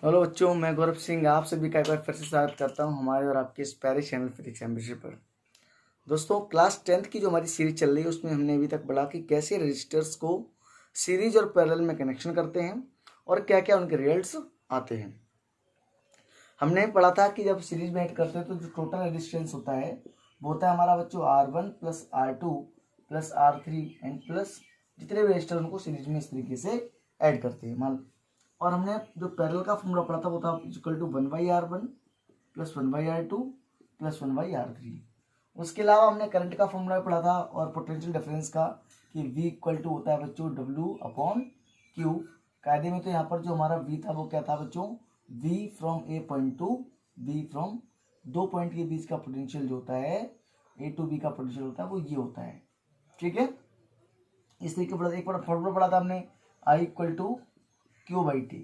Hello बच्चों, मैं गौरव सिंह आप सभी का एक बार फिर से स्वागत करता हूं हमारे और आपके इस प्यारे चैनल फिजिक्स विषय पर। दोस्तों, क्लास 10th की जो हमारी सीरीज चल रही है उसमें हमने अभी तक पढ़ा कि कैसे रजिस्टर्स को सीरीज और पैरेलल में कनेक्शन करते हैं और क्या क्या उनके रिजल्ट्स आते हैं। हमने पढ़ा था कि जब सीरीज में ऐड करते हैं तो जो टोटल रेजिस्टेंस होता है वो होता है हमारा बच्चों R1 plus R2 plus R3 and plus जितने भी रजिस्टर उनको सीरीज में इस तरीके से ऐड करते हैं मान। और हमने जो पैरेलल का फॉर्मूला पढ़ा था वो था equal to 1/R1 plus 1/R2 plus 1/R3। उसके अलावा हमने करंट का फॉर्मूला पढ़ा था और पोटेंशियल डिफरेंस का कि V इक्वल टू होता है बच्चों W/Q। कायदे में तो यहाँ पर जो हमारा V था वो क्या था बच्चों, V from A point two B from दो पॉइंट के बीच का पोटेंशियल जो होता है A टू B का पोटेंशियल होता है वो ये होता है। ठीक है, इस तरीके पढ़ा। एक बार फॉर्मूला पढ़ा था हमने I इक्वल टू Q/T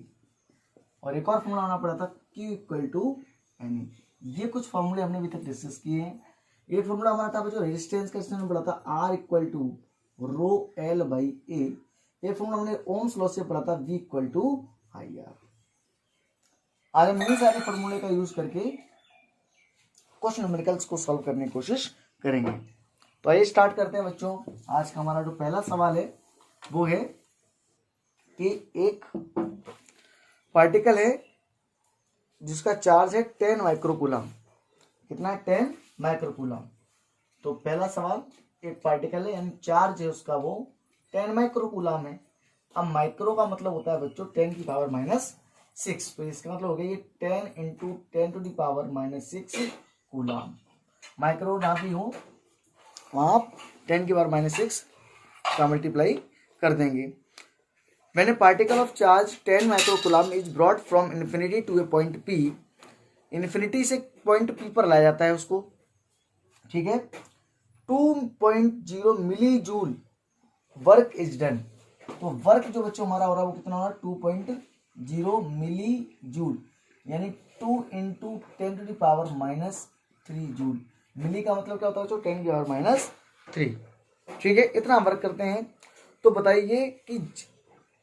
और एक और फॉर्मूला होना पड़ा था Q इक्वल टू NE। ये कुछ फॉर्मूले हमने अभी तक डिस्कस किए हैं। ये फॉर्मूला हमारा था जो रेजिस्टेंस का, इसमें पढ़ा था R इक्वल टू ρL/A। ये फॉर्मूला हमने ओम्स लॉ से पढ़ा था V इक्वल टू IR। आज हम इन्हीं सारे फॉर्मूले का यूज करके कुछ न्यूमेरिकल्स को सॉल्व करने की कोशिश करेंगे। तो आइए स्टार्ट करते हैं बच्चों। आज का हमारा जो पहला सवाल है वो है कि एक पार्टिकल है जिसका चार्ज है 10 माइक्रोकूलम। कितना है? 10 माइक्रोकूलम। तो पहला सवाल, एक पार्टिकल है यानी चार्ज है उसका वो 10 माइक्रोकूलम है। अब माइक्रो का मतलब होता है बच्चों 10 की पावर -6। तो इसका मतलब हो गया ये 10 into 10 to the power -6 coulomb. Micro ना भी हो वहाँ आप 10 की पावर -6 का मल्टीप्लाई कर देंगे। When a particle of charge 10 microcoulomb is brought from infinity to a point P, infinity से पॉइंट P पर लाया जाता है उसको, ठीक है। 2.0 milli joule work is done. तो वर्क जो बच्चों हमारा हो रहा है वो कितना हो रहा है? 2.0 मिली जूल, यानी 2 into 10 to the power -3 joule. Milli का मतलब क्या होता है बच्चों? 10 की पावर -3। ठीक है, इतना वर्क करते हैं। तो बताइए कि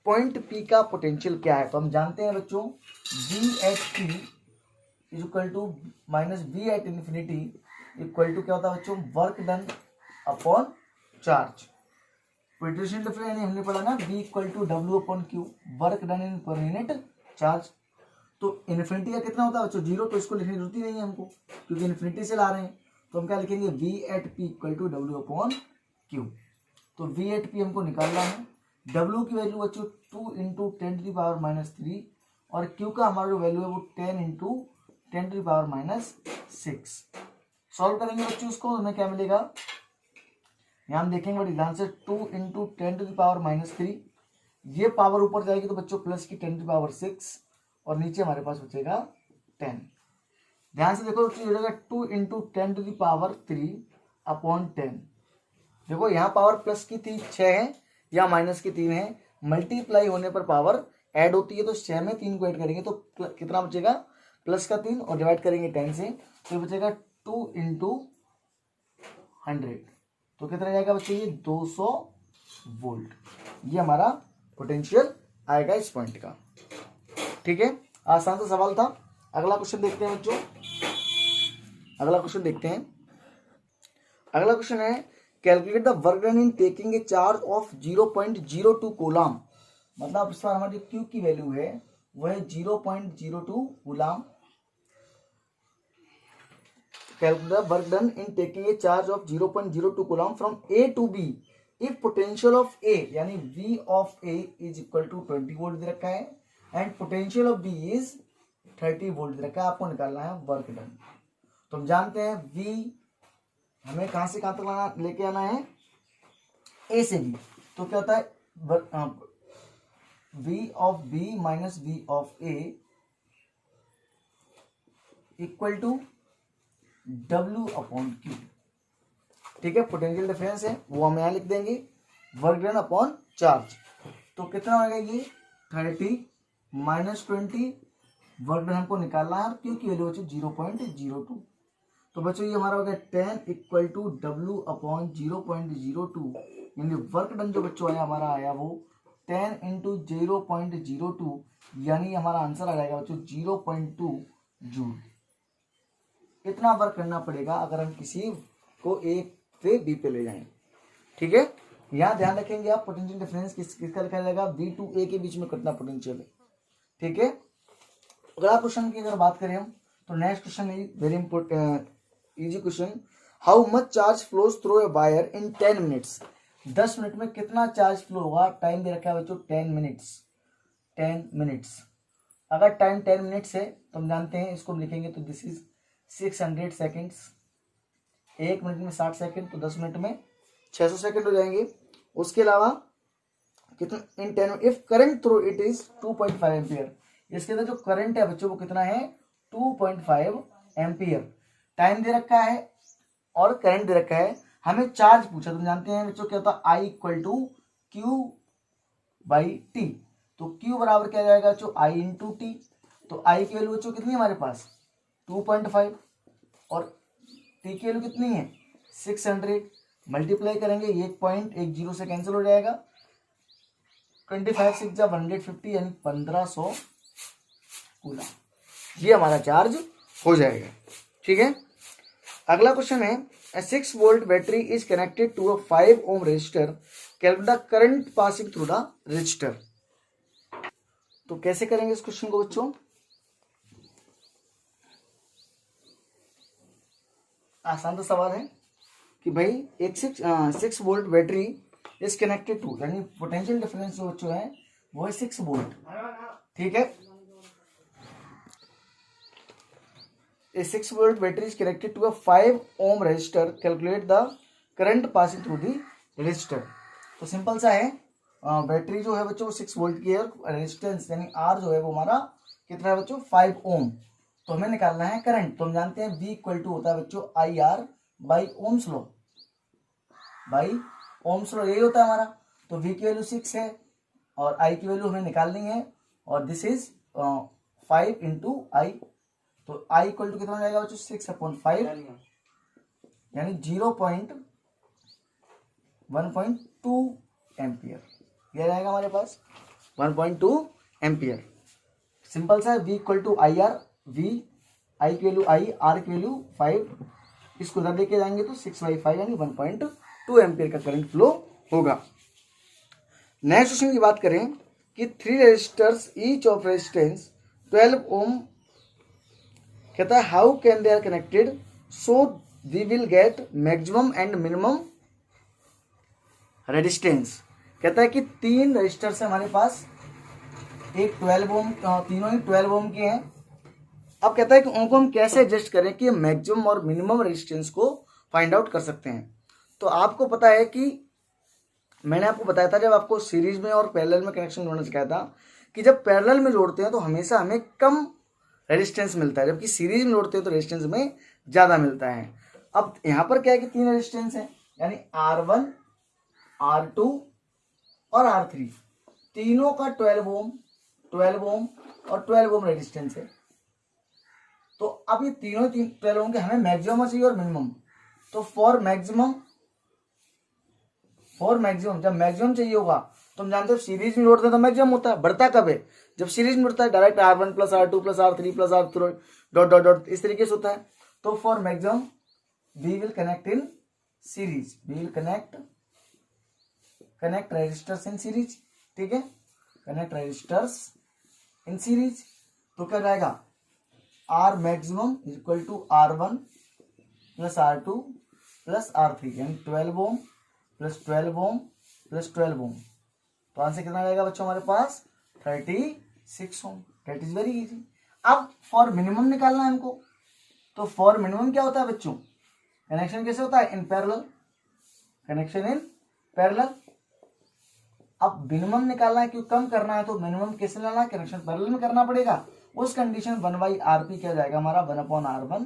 पॉइंट P का पोटेंशियल क्या है। तो हम जानते हैं बच्चों V at P is equal to minus V at infinity equal to क्या होता है बच्चों? Work done upon charge. Potential difference यानी हमने पढ़ा ना V equal to W/Q, work done in per unit charge. तो इन्फिनिटी का कितना होता है बच्चों? 0। तो इसको लिखने की जरूरत ही नहीं है हमको क्योंकि इन्फिनिटी से ला रहे हैं। तो हम क्या लिखेंगे? V at P equal to W/Q। तो V एट P हमको निकालना है। W की वैल्यू बच्चों 2 इंटू 10 टू दी पावर -3 और Q का हमारा जो वैल्यू है वो 10 into 10 to the power -6। Solve करेंगे बच्चों उसको, हमें क्या मिलेगा? यहाँ हम देखेंगे बड़ी ध्यान से 2 इंटू 10 टू दी पावर -3। ये पावर ऊपर जाएगी तो बच्चों प्लस की 10 टू दी पावर 6 और नीचे हमारे पास बचेगा 10। ध्यान से देखो बच्चों, ये हो जाएगा 2 into 10 to the power 3 upon 10। देखो यहाँ पावर प्लस की 6 है या माइनस की 3 है, मल्टीप्लाई होने पर पावर ऐड होती है। तो 6 में 3 को ऐड करेंगे तो कितना बचेगा? प्लस का 3 और डिवाइड करेंगे 10 से तो बचेगा 2 इंटू 100। तो कितना जाएगा बच्चों? ये 200 वोल्ट। ये हमारा पोटेंशियल आएगा इस पॉइंट का। ठीक है, आसान सा सवाल था। अगला क्वेश्चन देखते हैं बच्चों। अगला क्वेश्चन देखते हैं। अगला क्वेश्चन है calculate the work done in taking a charge of 0.02 coulomb. मतलब इस बार हमारी Q की वैल्यू है वह है 0.02 coulomb. Calculate the work done in taking a charge of 0.02 coulomb from A to B if potential of A यानी V of A is equal to 20 volt दे रखा है and potential of B is 30 volt दे रखा है। आपको निकालना है वर्क डन। तो हम जानते हैं V हमें कहां से कहां तक लेके आना है? A से B। तो क्या होता है? V of B minus V of A equal to W/Q। ठीक है, पोटेंशियल डिफरेंस है वो हम यहां लिख देंगे, वर्क डन अपॉन चार्ज। तो कितना होगा ये? 30 -20। वर्क डन हमको निकालना है, Q की वैल्यू बच्चों 0.02। तो बच्चों ये हमारा हो गया 10 इक्वल टू W/0.02 यानी वर्क डन जो बच्चों आया हमारा आया वो 10 इंटू 0.02 यानी हमारा आंसर आ जाएगा बच्चों 0.2 जूल। इतना वर्क करना पड़ेगा अगर हम किसी को ए से बी पे ले जाएं। ठीक है, यहाँ ध्यान रखेंगे आप पोटेंशियल डिफरेंस किसका लिखा जाएगा, बी टू ए के बीच में कितना पोटेंशियल है। ठीक है, अगला क्वेश्चन की अगर बात करें हम तो next question is very important easy question. How much charge flows through a wire in 10 minutes. 10 minute में कितना चार्ज फ्लो होगा। टाइम दे रखा है बच्चों 10 मिनट्स। 10 मिनट्स अगर टाइम 10 मिनट्स है तो हम जानते हैं इसको हम लिखेंगे तो दिस इज 600 सेकेंड्स। 1 मिनट में 60 सेकेंड तो 10 मिनट में 600 सेकेंड हो जाएंगे। उसके अलावा कितना इन 10 if current through it is 2.5 ampere. इसके अंदर जो करंट है बच्चों वो कितना है 2.5 एम्पियर। टाइम दे रखा है और करंट दे रखा है, हमें चार्ज पूछा। तुम जानते हैं बच्चों क्या होता है I equal to Q by T. तो क्यू बराबर क्या जाएगा बच्चों आई इंटू टी। तो आई की वैल्यू बच्चों कितनी है हमारे पास 2.5 और टी की वैल्यू कितनी है 600। मल्टीप्लाई करेंगे 1.10 से कैंसिल हो जाएगा। 25 6 150 यानी 1500 कूलम, ये हमारा चार्ज हो जाएगा। ठीक है, अगला क्वेश्चन है a 6 volt battery is connected to a 5 ohm resistor, calculate the current passing through the resistor. तो कैसे करेंगे इस क्वेश्चन को बच्चों, आसान सा सवाल है कि भाई एक 6 volt battery is connected to, यानी पोटेंशियल डिफरेंस जो बच्चों है वो है 6 वोल्ट। ठीक है, A 6 volt battery is connected to a 5 ohm resistor. Calculate the current passing through the resistor. तो सिंपल सा है, बैटरी जो है बच्चों 6 वोल्ट की है और रेजिस्टेंस यानी आर जो है वो हमारा कितना है बच्चों 5 ओम। तो हमें निकालना है करंट। तो हम जानते हैं V इक्वल टू होता है बच्चों I R by Ohm's law. By Ohm's law यही होता है हमारा। तो V की वैल्यू 6 है और I की वैल्यू हमें निकालनी है और दिस इज 5 इंटू आई। तो I इक्वल टू कितना हो जाएगा बच्चों 6/5 यानी 1.2 एम्पियर। यह रहेगा हमारे पास 1.2 एम्पियर। सिंपल सा है, V equal to I R, V I की वैल्यू I, R की वैल्यू 5, इसको उधर लेके जाएंगे तो 6/5 यानी 1.2 एम्पियर का करंट फ्लो होगा। नेक्स्ट क्वेश्चन की बात करें कि 3 resistors each of resistance 12 ohm, कहता है how can they are connected so we will get maximum and minimum resistance. कहता है कि 3 रजिस्टर्स है हमारे पास, एक 12 ओम, तीनों ही 12 ओम के हैं। अब कहता है कि उनको हम कैसे एडजस्ट करें कि मैक्सिमम और मिनिमम रेजिस्टेंस को फाइंड आउट कर सकते हैं। तो आपको पता है कि मैंने आपको बताया था जब आपको सीरीज में और पैरेलल में कनेक्शन जोड़ना सिखाया था कि जब पैरेलल में जोड़ते हैं तो हमेशा हमें कम रेजिस्टेंस मिलता है, जबकि सीरीज में जोड़ते हैं तो रेजिस्टेंस में ज़्यादा मिलता है। अब यहाँ पर क्या है कि 3 रेजिस्टेंस है यानी R1, R2 और R3, तीनों का 12 ओम और 12 ओम रेजिस्टेंस है। तो अब ये तीनों 12 ओम के हमें मैक्सिमम चाहिए और मिनिमम। तो फॉर मैक्सिमम जब मैक्सिमम चाहिए होगा तो हम जानते हो सीरीज में जोड़ते हैं तो मैक्सिमम होता है। बढ़ता कब है जब सीरीज में जोड़ता है, direct R1 plus R2 plus R3 plus R4 dot dot dot इस तरीके से होता है। तो for maximum we will connect in series, we will connect resistors in series. ठीक है, कनेक्ट रेजिस्टर्स इन सीरीज। तो क्या रहेगा R maximum equal to R1 plus R2 plus R3 यानी 12 ओम प्लस 12 ओम प्लस 12 ओम। तो आंसर कितना आएगा बच्चों हमारे पास 36 ohm. That is very easy. अब फॉर मिनिमम निकालना है हमको। तो फॉर मिनिमम क्या होता है बच्चों, कनेक्शन कैसे होता है in parallel, connection in parallel. अब मिनिमम निकालना है क्योंकि कम करना है तो मिनिमम कैसे लाना है, कनेक्शन पैरेलल में करना पड़ेगा। उस कंडीशन 1/RP क्या जाएगा हमारा 1/R1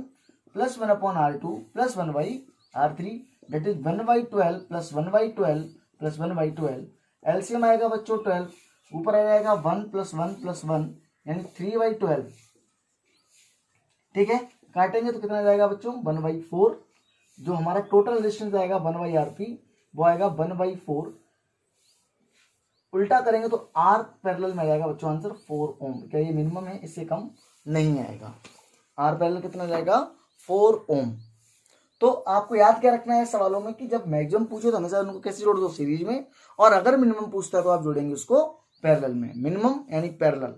plus 1/R2 plus 1/R3 that is 1/12 plus 1/12 plus 1/12। LCM आएगा बच्चों 12, ऊपर आ जाएगा 1 प्लस 1 प्लस 1 यानी 3/12। ठीक है, काटेंगे तो कितना जाएगा बच्चों 1/4। जो हमारा टोटल रेजिस्टेंस आएगा 1/RP वो आएगा 1/4 उल्टा करेंगे तो आर पैरेलल में आ जाएगा बच्चों आंसर 4 ओम। क्या ये मिनिमम है? इससे कम नहीं आएगा। आर पैरेलल कितना जाएगा? 4 ओम। तो आपको याद क्या रखना है सवालों में कि जब मैक्सिमम पूछे तो हमेशा उनको कैसे जोड़ दो? सीरीज में। और अगर मिनिमम पूछता है तो आप जोड़ेंगे उसको पैरेलल में। मिनिमम यानी पैरेलल।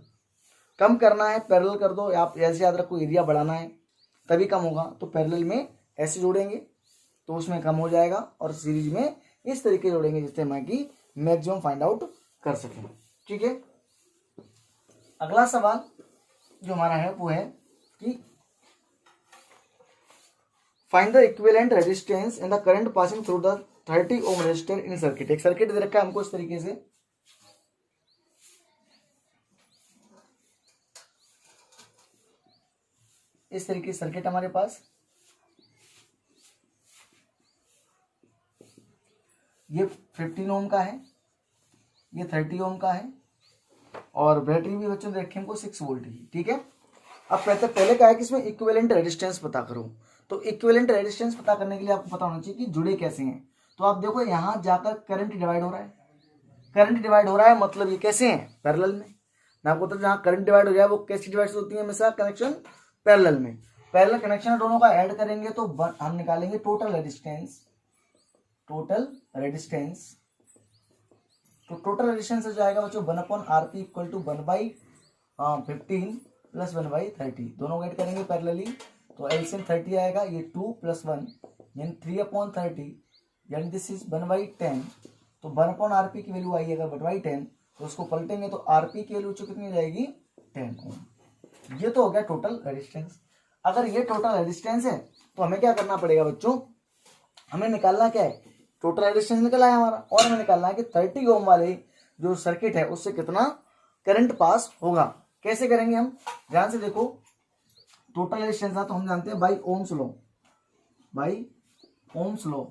कम करना है पैरेलल कर दो। आप ऐसे याद रखो, एरिया बढ़ाना है तभी कम होगा, तो पैरेलल में ऐसे जोड़ेंगे तो उसमें कम हो जाएगा, और सीरीज में इस तरीके जोड़ेंगे जिससे हम कि मैक्सिमम फाइंड आउट कर सकें। ठीक है। अगला सवाल जो हमारा है वो है कि find the equivalent resistance in the current passing through the 30 ohm resistor in circuit. एक सर्किट दे रखा है हमको इस तरीके से, इस तरीके से सर्किट हमारे पास, ये 15 ओम का है, ये 30 ओम का है, और बैटरी भी बच्चों देखें हमको 6 वोल्ट की। ठीक है। अब पहले क्या है कि इसमें इक्विवेलेंट रेजिस्टेंस पता करो। तो इक्विवेलेंट रेजिस्टेंस पता करने के लिए आपको पता होना चाहिए कि जुड़े कैसे हैं। तो आप देखो यहाँ जाकर करंट डिवाइड हो रहा है, करंट डिवाइड हो रहा है, मतलब ये कैसे हैं? पैरेलल में। मैं आपको तो जहाँ करंट डिवाइड हो जाए वो कैसी डिवाइड होती है? हमेशा कनेक्शन पैरेलल में। पैरेलल कनेक्शन दोनों का ऐड करेंगे तो हम निकालेंगे टोटल रेजिस्टेंस। टोटल रेजिस्टेंस, तो टोटल रेजिस्टेंस हो जाएगा बच्चों 1/RP इक्वल टू 1/15 प्लस 1/30। दोनों को ऐड करेंगे पैरेलली तो एलसीएम 30 आएगा। ये 2 + 1 यानी 3/30, यानी दिस इज 1/10। तो 1/RP की वैल्यू आई अगर 1/10 तो उसको पलटेंगे तो आरपी की वैल्यू कितनी हो जाएगी? 10 ओम। ये तो हो गया टोटल रेजिस्टेंस। अगर ये टोटल रेजिस्टेंस है तो हमें क्या करना पड़ेगा बच्चों? हमें निकालना क्या है? टोटल रेजिस्टेंस निकला है हमारा, और हमें निकालना है कि 30 ओम वाले जो सर्किट है उससे कितना करंट पास होगा। कैसे करेंगे हम? ध्यान से देखो, टोटल रेजिस्टेंस था तो हम जानते हैं by Ohm's law, by Ohm's law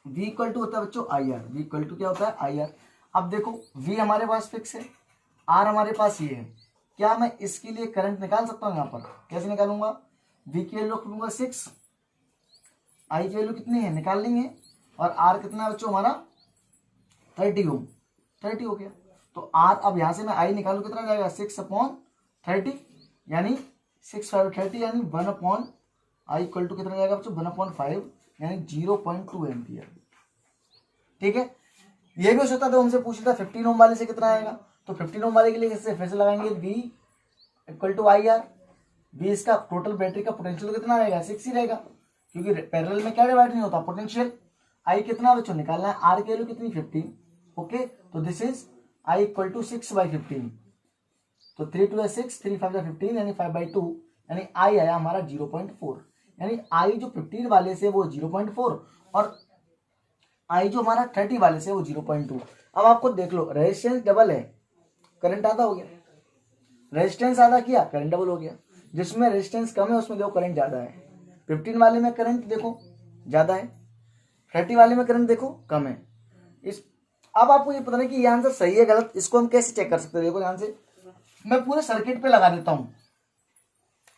V equal to होता है बच्चों I R. V equal to क्या होता है? I R. अब देखो V हमारे पास फिक्स है, R हमारे पास ये है। क्या मैं इसके लिए करंट निकाल सकता हूँ? यहाँ पर कैसे निकालूंगा? V की वैल्यू रखूंगा 6, I की वैल्यू कितनी है निकाल लेंगे, और R कितना है बच्चों हमारा? 30 ओम। 30 हो गया। तो R, अब यहाँ से मैं I निकालू कितना जाएगा? 6/30 यानी 6 5 30 यानी 1/I इक्वल टू कितना जाएगा बच्चों? 1/5 यानी 0.2 एम्पियर। ठीक है। ये भी हो सकता था हमसे पूछ रहा 15 ओम वाले से कितना आएगा, तो 15 ओम वाले के लिए कैसे फिर से लगाएंगे? V equal to I R. V इसका टोटल बैटरी का पोटेंशियल कितना रहेगा? 6 ही रहेगा, क्योंकि पैरेलल में क्या डिवाइड नहीं होता? पोटेंशियल। I कितना बच्चों निकालना है? R की वैल्यू कितनी? 15। ओके, तो this is I equal to 6/15। तो 3 2 6, 3 5 15 यानी 5/2, यानी I आया हमारा 0.4। यानी I जो 15 वाले से वो 0.4 और I जो हमारा 30 वाले से वो 0.2। अब आपको देख लो, रेजिस्टेंस डबल है, करंट आधा हो गया। रेजिस्टेंस आधा किया, करंट डबल हो गया। जिसमें रेजिस्टेंस कम है उसमें देखो करंट ज्यादा है। 15 वाले में करंट देखो ज्यादा है, 30 वाले में करंट देखो कम है। इस अब आपको ये पता नहीं कि ये आंसर सही है गलत, इसको हम कैसे चेक कर सकते हैं? देखो ध्यान से, मैं पूरे सर्किट पे लगा देता हूँ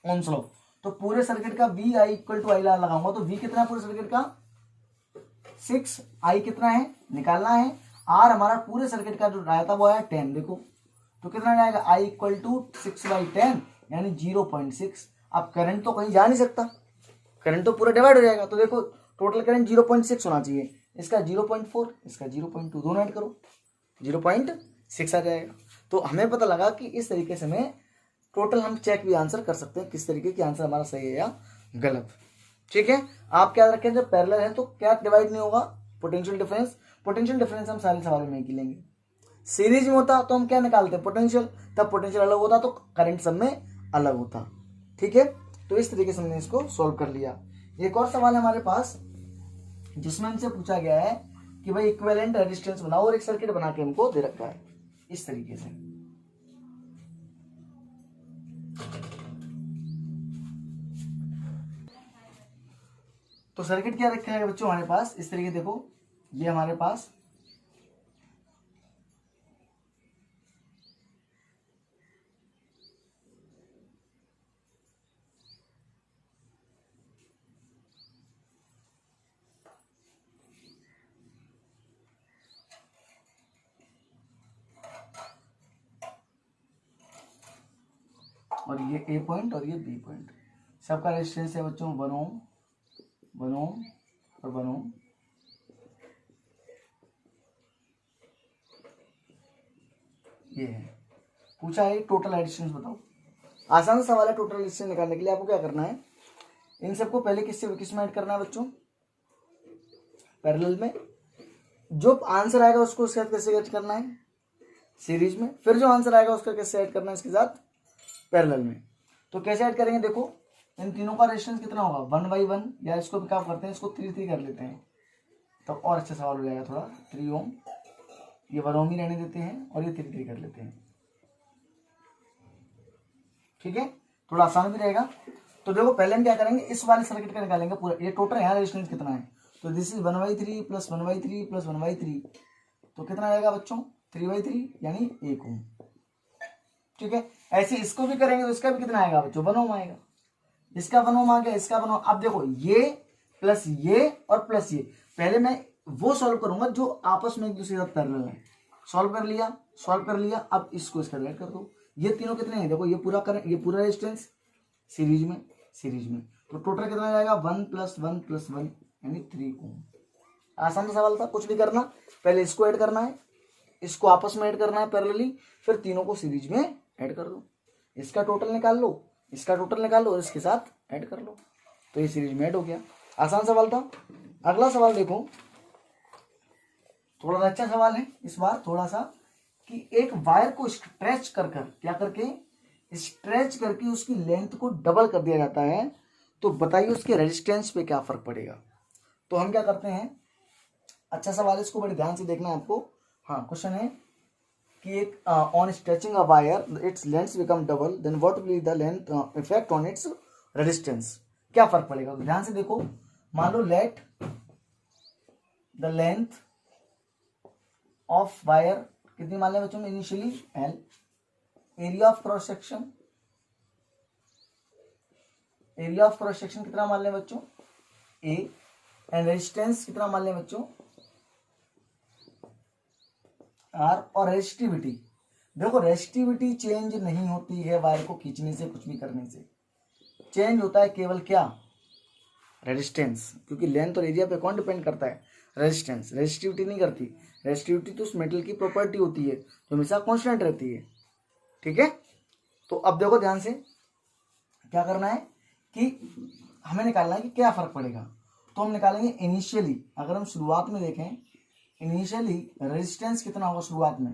ओम्स लॉ। तो पूरे सर्किट का V I इक्वल टू आई लगाऊंगा तो V कितना है पूरे सर्किट का? 6। I कितना है निकालना है। R हमारा पूरे सर्किट का जो आया था वो आया 10। देखो तो कितना जाएगा? I इक्वल टू 6/10 यानी 0.6। अब करंट तो कहीं जा नहीं सकता, करंट तो पूरा डिवाइड हो जाएगा। तो देखो टोटल करंट 0.6 होना चाहिए, इसका 0.4, इसका 0.2, दोनों ऐड करो 0.6 आ जाएगा। तो हमें पता लगा कि इस तरीके से हमें टोटल हम चेक भी आंसर कर सकते हैं किस तरीके की आंसर हमारा सही है या गलत। ठीक है। आप क्या रखें, जब पैरेलल है तो क्या डिवाइड नहीं होगा? Potential difference. पोटेंशियल डिफरेंस हम सारे सवालों में ही लेंगे। सीरीज में होता तो हम क्या निकालते हैं? पोटेंशियल। तब पोटेंशियल अलग होता तो करंट सब में अलग होता। ठीक है। तो इस तरीके से हमने इसको सॉल्व कर लिया। एक और सवाल है हमारे पास जिसमें हमसे पूछा गया है कि भाई इक्विवेलेंट रेजिस्टेंस बनाओ, और एक सर्किट बना के हमको दे रखा है इस तरीके से। तो सर्किट क्या रखा है बच्चों हमारे पास इस तरीके, देखो ये हमारे पास और ये ए पॉइंट और ये बी पॉइंट, सबका रेजिस्टेंस है बच्चों 1 ओम, 1 ओम और 1 ओम। ये है, पूछा है टोटल रेजिस्टेंस बताओ। आसान सा सवाल है। टोटल रेजिस्टेंस निकालने के लिए आपको क्या करना है, इन सबको पहले किसमें ऐड करना है बच्चों, पैरेलल में। जो आंसर आएगा उसको उसके साथ कैसे ऐड करना है, सीरीज में। फिर जो आंसर आएगा उसका कैसे ऐड करना है इसके साथ, पैरेलल में। तो कैसे ऐड करेंगे, देखो इन तीनों का रेजिस्टेंस कितना होगा 1/1, या इसको क्या करते हैं, इसको 3 कर लेते हैं तो और अच्छा सवाल हो जाएगा थोड़ा। 3 ओम, ये 1 ओम ही रहने देते हैं और ये 3 कर लेते हैं, ठीक है, थोड़ा आसान भी रहेगा। तो देखो पहले हम क्या करेंगे, इस वाले सर्किट का निकालेंगे पूरा, ये टोटल यहाँ रेजिस्टेंस कितना है, तो दिस इज 1/3 प्लस 1/3 प्लस 1/3, तो कितना रहेगा बच्चों 3/3 यानी 1 ओम, ठीक है। ऐसे इसको भी करेंगे तो इसका भी कितना आएगा बच्चों 1 ओम आएगा, इसका 1 ओम आ गया, इसका 1 ओम। अब देखो ये प्लस ये और प्लस ये, पहले मैं वो सॉल्व करूंगा जो आपस में एक दूसरे के साथ पैरेलल है। सॉल्व कर लिया, अब इसको इसका ऐड कर दो। ये तीनों कितने हैं, देखो ये पूरा करें, ये पूरा रेजिस्टेंस सीरीज में, तो टोटल कितना जाएगा 1 + 1 + 1 यानी 3 ओम। आसान सा सवाल था, कुछ नहीं करना, पहले इसको ऐड करना है, इसको आपस में ऐड करना है पैरेलली, फिर तीनों को सीरीज में ऐड कर दो, इसका टोटल निकाल लो, और इसके साथ ऐड कर लो, तो ये सीरीज में ऐड हो गया। आसान सवाल था। अगला सवाल देखो, थोड़ा सा अच्छा सवाल है इस बार, थोड़ा सा कि एक वायर को स्ट्रेच कर क्या करके स्ट्रेच करके उसकी लेंथ को डबल कर दिया जाता है, तो बताइए उसके रेजिस्टेंस पे क्या फर्क पड़ेगा। तो हम क्या करते हैं, अच्छा सवाल है, इसको बड़े ध्यान से देखना है आपको। हाँ, क्वेश्चन है कि एक on stretching a wire its length become double, then what will the length effect on its resistance, क्या फर्क पड़ेगा। तो ध्यान से देखो, मान लो let the length of wire कितनी मान लें बच्चों में, initially L, area of cross section कितना मान लें बच्चों A, एंड रेजिस्टेंस कितना मान लें बच्चों R, और रेजिस्टिविटी। देखो रेजिस्टिविटी चेंज नहीं होती है वायर को खींचने से, कुछ भी करने से, चेंज होता है केवल क्या, रेजिस्टेंस, क्योंकि लेंथ और एरिया पे कौन डिपेंड करता है, रेजिस्टेंस। रेजिस्टिविटी नहीं करती, रेजिस्टिविटी तो उस मेटल की प्रॉपर्टी होती है जो हमेशा कांस्टेंट रहती है, ठीक है। तो अब देखो ध्यान से, क्या करना है कि हमें निकालना है कि क्या फर्क पड़ेगा। तो हम निकालेंगे इनिशियली, अगर हम शुरुआत में देखें, इनिशियली रेजिस्टेंस कितना होगा शुरुआत में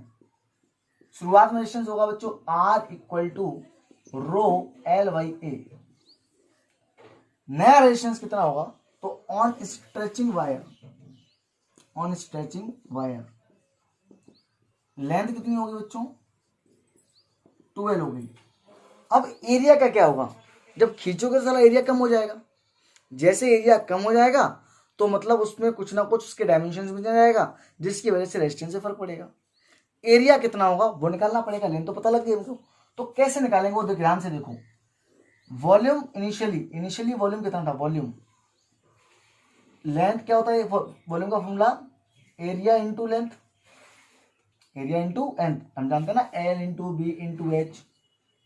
रेजिस्टेंस होगा बच्चों R = ρL/A। नया रेजिस्टेंस कितना होगा, तो ऑन स्ट्रेचिंग वायर लेंथ कितनी होगी बच्चों 12 हो गई। अब एरिया का क्या होगा, जब खींचोगे तो सारा एरिया कम हो जाएगा, जैसे एरिया कम हो जाएगा तो मतलब उसमें कुछ ना कुछ उसके डायमेंशन में जाएगा, जिसकी वजह से रेजिस्टेंस से फर्क पड़ेगा। एरिया कितना होगा वो निकालना पड़ेगा, लेंथ तो पता लग गई हमको, तो कैसे निकालेंगे वो ध्यान से देखो। वॉल्यूम इनिशियली वॉल्यूम कितना था, वॉल्यूम लेंथ क्या होता है, वॉल्यूम का फॉर्मूला एरिया इंटू लेंथ, हम जानते हैं ना L/B/H,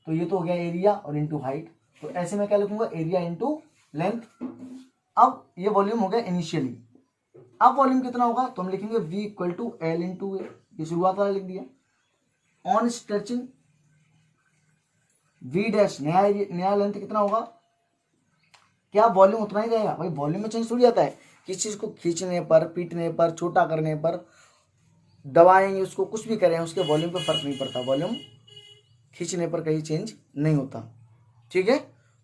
तो ये तो हो गया एरिया और इंटू हाइट, तो ऐसे में क्या लिखूंगा एरिया इंटू लेंथ। अब ये वॉल्यूम हो गया इनिशियली, अब वॉल्यूम कितना होगा तो हम लिखेंगे V = L/A, ये शुरुआत वाला लिख दिया। ऑन स्ट्रेचिंग V' नया लेंथ कितना होगा, क्या वॉल्यूम उतना ही रहेगा भाई, वॉल्यूम में चेंज थोड़ी आता है, किसी चीज को खींचने पर, पीटने पर, छोटा करने पर, दबाएंगे उसको, कुछ भी करें उसके वॉल्यूम पे फर्क नहीं पड़ता, वॉल्यूम खींचने पर कहीं चेंज नहीं होता, ठीक है।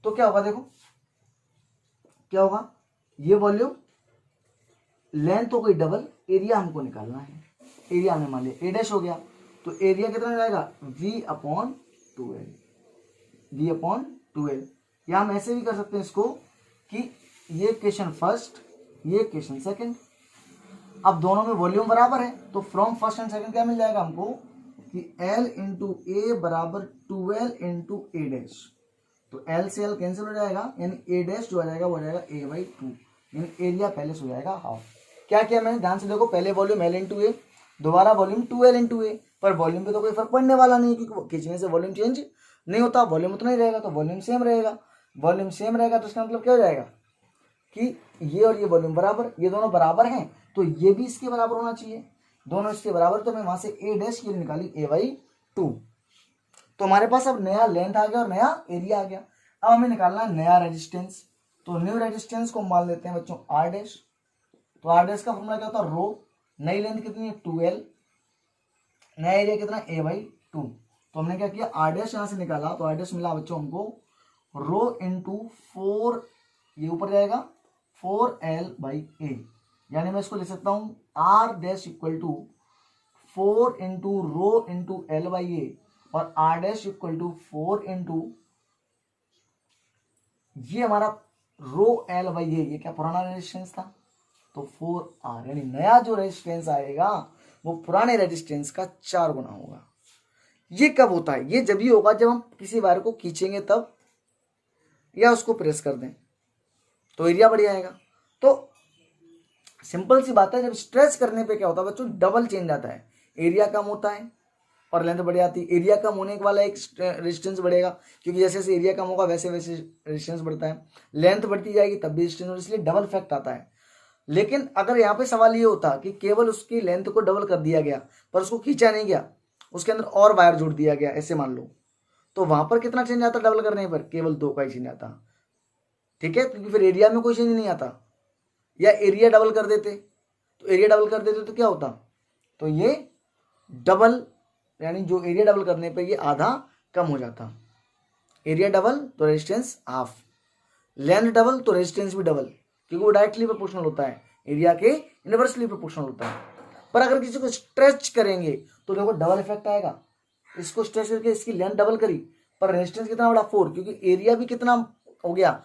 तो क्या होगा देखो, क्या होगा, ये वॉल्यूम लेंथ हो गई डबल, एरिया हमको निकालना है, एरिया हमने मान लिया A' हो गया, तो एरिया कितना जाएगा V/2L, या हम ऐसे भी कर सकते हैं इसको कि ये इक्वेशन फर्स्ट, ये इक्वेशन सेकंड, अब दोनों में वॉल्यूम बराबर है, तो फ्रॉम फर्स्ट एंड सेकंड क्या मिल जाएगा हमको कि L/A = 12 × A', तो L से L कैंसिल हो जाएगा, यानी A' जो आ जाएगा वो आ जाएगा A/2, यानी एरिया पहले से हो जाएगा हाफ। क्या किया मैंने, ध्यान से देखो, पहले वॉल्यूम L/A, दोबारा वॉल्यूम 2L/A, पर वॉल्यूम पे तो कोई फर्क पड़ने वाला नहीं, क्योंकि खींचने से वॉल्यूम चेंज नहीं होता, वॉल्यूम उतना ही रहेगा, तो वॉल्यूम सेम रहेगा। वॉल्यूम सेम रहेगा तो इसका मतलब क्या हो जाएगा कि ये और ये वॉल्यूम बराबर, ये दोनों बराबर हैं तो ये भी इसके बराबर होना चाहिए, दोनों इसके बराबर। तो मैं वहां से ए डैश ये निकाली a/2। तो हमारे पास अब नया लेंथ आ गया और नया एरिया आ गया। अब हमें निकालना है नया रेजिस्टेंस। तो न्यू रेजिस्टेंस को मान लेते हैं बच्चों आर डैश। तो आर डैश का फॉर्मूला क्या होता है, रो, नई लेंथ कितनी है 2l, नया एरिया कितना a/2। तो हमने क्या किया, आर डैश यहां से निकाला, तो आर डैश मिला बच्चों हमको रो इंटू 4, ये ऊपर जाएगा 4l/a, यानी मैं इसको लिख सकता हूं R dash equal to 4 into rho into l/a, और R dash equal to 4 into ये हमारा रो l/a, ये क्या पुराना रेजिस्टेंस था, तो 4r, यानी नया जो रेजिस्टेंस आएगा वो पुराने रेजिस्टेंस का 4 गुना होगा। ये कब होता है, ये जब भी होगा जब हम किसी वायर को खींचेंगे तब, या उसको प्रेस कर दें तो एरिया बढ़ जाएगा। तो सिंपल सी बात है, जब स्ट्रेच करने पे क्या होता है बच्चों, डबल चेंज आता है, एरिया कम होता है और लेंथ बढ़ जाती है। एरिया कम होने वाला एक रेजिस्टेंस बढ़ेगा, क्योंकि जैसे जैसे एरिया कम होगा वैसे वैसे रेजिस्टेंस बढ़ता है, लेंथ बढ़ती जाएगी तब भी रेजिस्टेंस, और इसलिए डबल इफेक्ट आता है। लेकिन अगर यहाँ पे सवाल ये होता कि केवल उसकी लेंथ को डबल कर दिया गया पर उसको खींचा नहीं गया, उसके अंदर और वायर जोड़ दिया गया, ऐसे मान लो, तो वहां पर कितना चेंज आता डबल करने पर, केवल 2 का ही चेंज आता। ठीक है, क्योंकि फिर एरिया में कोई चेंज नहीं आता। या एरिया डबल कर देते, तो एरिया डबल कर देते तो क्या होता, तो ये डबल, यानी जो एरिया डबल करने पे ये आधा कम हो जाता। एरिया डबल तो रेजिस्टेंस हाफ, लेंथ डबल तो रेजिस्टेंस भी डबल, क्योंकि वो डायरेक्टली प्रोपोर्शनल होता है, एरिया के इनवर्सली प्रोपोर्शनल होता है। पर अगर किसी को स्ट्रेच करेंगे तो देखो डबल इफेक्ट आएगा। इसको स्ट्रेच करके इसकी लेंथ डबल करी पर रेजिस्टेंस कितना बड़ा 4, क्योंकि एरिया भी कितना हो गया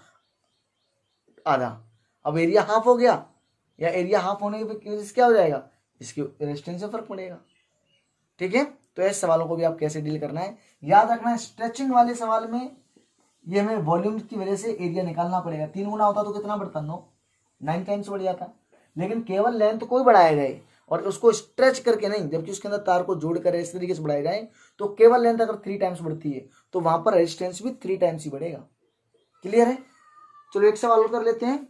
आधा, अब एरिया हाफ हो गया, या एरिया हाफ होने की वजह से क्या हो जाएगा, इसकी रेजिस्टेंस से फर्क पड़ेगा। ठीक है, तो ऐसे सवालों को भी आप कैसे डील करना है याद रखना है। स्ट्रेचिंग वाले सवाल में ये हमें वॉल्यूम की वजह से एरिया निकालना पड़ेगा, 3 गुना होता तो कितना बढ़ता, 9 टाइम्स बढ़ जाता। लेकिन केवल लेंथ को ही बढ़ाया जाए और उसको स्ट्रेच करके नहीं, जबकि उसके अंदर तार को जोड़ कर इस तरीके से बढ़ाया जाए, तो केवल लेंथ अगर 3 टाइम्स बढ़ती है तो वहां पर रेजिस्टेंस भी 3 टाइम्स ही बढ़ेगा। क्लियर है, चलो एक सवाल और कर लेते हैं।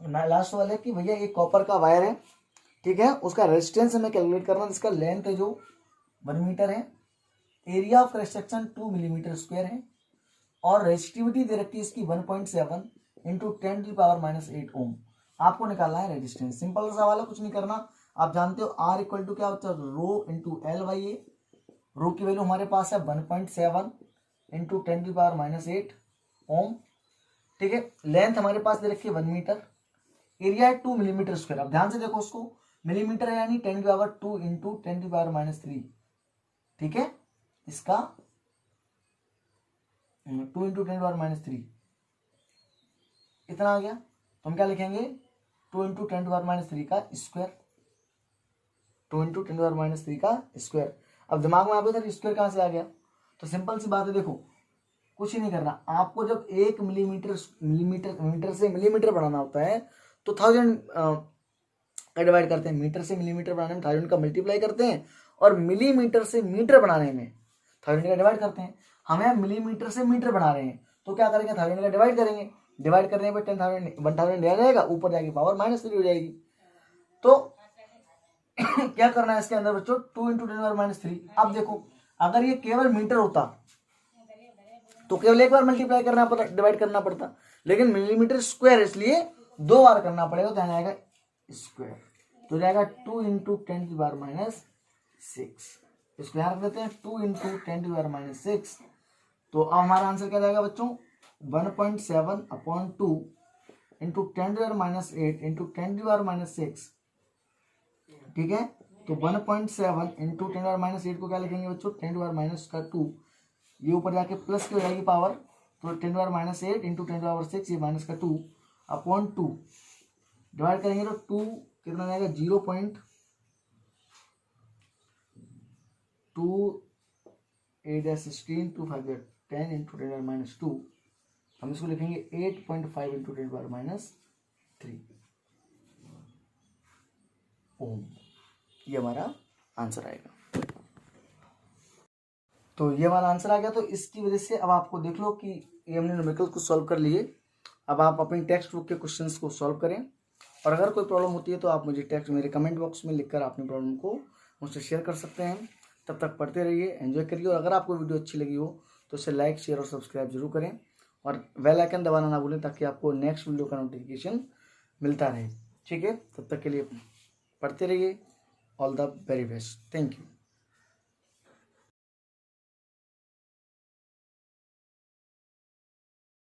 लास्ट सवाल है कि भैया एक कॉपर का वायर है, ठीक है, उसका रेजिस्टेंस हमें कैलकुलेट करना है, जिसका लेंथ है जो 1 मीटर है, area of cross section 2 millimetre square है, और रेजिस्टिविटी दे रखी है इसकी 1.7 इंटू 10⁻⁻8 ओम। आपको निकालना है रेजिस्टेंस। सिंपल सवाल है, कुछ नहीं करना, आप जानते हो आर इक्वल टू क्या होता है, रो इंटू l/a। रो की वैल्यू हमारे पास है 1.7 इंटू 10⁻⁻8 ओम। ठीक है, लेंथ हमारे पास दे रखी है 1 मीटर, एरिया है 2 मिलीमीटर स्क्वायर। अब ध्यान से देखो उसको, मिलीमीटर है यानी 10⁻2 इंटू 10⁻3। ठीक है, इसका 2 इंटू 10⁻3 इतना आ गया। तो हम क्या लिखेंगे, 2 इंटू 10⁻3 का स्क्वायर, 2 इंटू 10⁻3 का स्क्वायर। अब दिमाग में आप स्क्वायर कहां से आ गया, तो सिंपल सी बात है, देखो कुछ ही नहीं करना आपको, जब 1 मीटर से मिलीमीटर बनाना होता है तो 1000 का डिवाइड करते हैं, मीटर से मिलीमीटर बनाने में 1000 का मल्टीप्लाई करते हैं, और मिलीमीटर से मीटर बनाने में 1000 का डिवाइड करते हैं। हमें मिलीमीटर से मीटर बना रहे हैं तो क्या करेंगे, 1000 का डिवाइड करेंगे, डिवाइड करने पर 10,000 दिया जाएगा, ऊपर जाएगी पावर -3 हो जाएगी। तो क्या करना है इसके अंदर बच्चों, 2 इंटू 10⁻3। अब देखो अगर ये केवल मीटर होता तो केवल एक बार मल्टीप्लाई करना पड़ता, डिवाइड करना पड़ता, लेकिन मिलीमीटर स्क्वायर इसलिए 2 बार करना पड़ेगा, तो यहाँ आएगा स्क्वायर, तो जाएगा 2 इंटू 10⁻6। इसको यहाँ रख देते हैं 2 इंटू 10⁻6। तो अब हमारा आंसर क्या जाएगा बच्चों, 1.7/2 इंटू 10⁻8 इंटू 10⁻6। ठीक है, तो 1.7 इंटू 10⁻8 को क्या लिखेंगे बच्चों, 10⁻2, ये ऊपर जाके प्लस की हो जाएगी पावर, तो 10⁻8 इंटू 10⁻6, ये -2/2 डिवाइड करेंगे तो 2 कितना जाएगा, 0.2816 2 5 10 इंटू 10⁻2। हम इसको लिखेंगे 8.5 इंटू 10⁻3 ओम। ये हमारा आंसर आएगा। तो ये हमारा आंसर आ गया। तो इसकी वजह से अब आपको देख लो कि ये हमने न्यूमेरिकल को सॉल्व कर लिए। अब आप अपनी टेक्स्ट बुक के क्वेश्चंस को सॉल्व करें, और अगर कोई प्रॉब्लम होती है तो आप मुझे टेक्स्ट मेरे कमेंट बॉक्स में लिखकर अपनी प्रॉब्लम को मुझसे शेयर कर सकते हैं। तब तक पढ़ते रहिए, एंजॉय करिए, और अगर आपको वीडियो अच्छी लगी हो तो इसे लाइक, शेयर और सब्सक्राइब जरूर करें, और बेल आइकन दबाना ना भूलें ताकि आपको नेक्स्ट वीडियो का नोटिफिकेशन मिलता रहे। ठीक है, तब तक के लिए पढ़ते रहिए। All the very best. Thank you.